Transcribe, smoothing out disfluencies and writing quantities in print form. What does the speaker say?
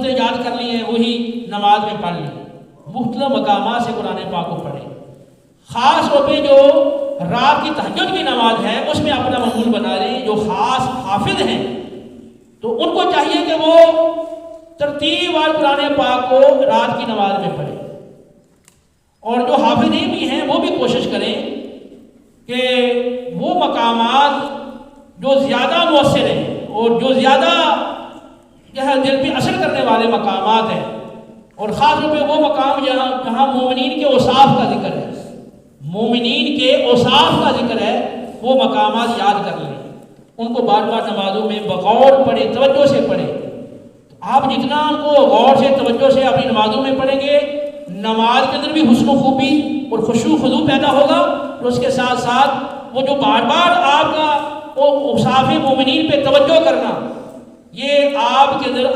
صورتیں یاد کر لی ہیں وہی نماز میں پڑھ لی. مختلف مقامات سے قرآن پاک کو پڑھیں. خاص طور پہ جو رات کی تہجد کی نماز ہے اس میں اپنا معمول بنا لیں. جو خاص حافظ ہیں تو ان کو چاہیے کہ وہ ترتیب وار قرآن پاک کو رات کی نماز میں پڑھیں. اور جو حافظین بھی ہیں وہ بھی کوشش کریں کہ وہ مقامات جو زیادہ مؤثر ہیں اور جو زیادہ دل پہ اثر کرنے والے مقامات ہیں، اور خاص طور پہ وہ مقام جہاں مومنین کے اوصاف کا ذکر ہے، مومنین کے اوصاف کا ذکر ہے، وہ مقامات یاد کر لیں. ان کو بار بار نمازوں میں بغور پڑھیں، توجہ سے پڑھیں. آپ جتنا ان کو غور سے توجہ سے اپنی نمازوں میں پڑھیں گے، نماز کے اندر بھی حسن و خوبی اور خشوع و خضوع پیدا ہوگا. اور اس کے ساتھ ساتھ وہ جو بار بار آپ کا اوصاف مومنین پہ توجہ کرنا، یہ آپ کے اندر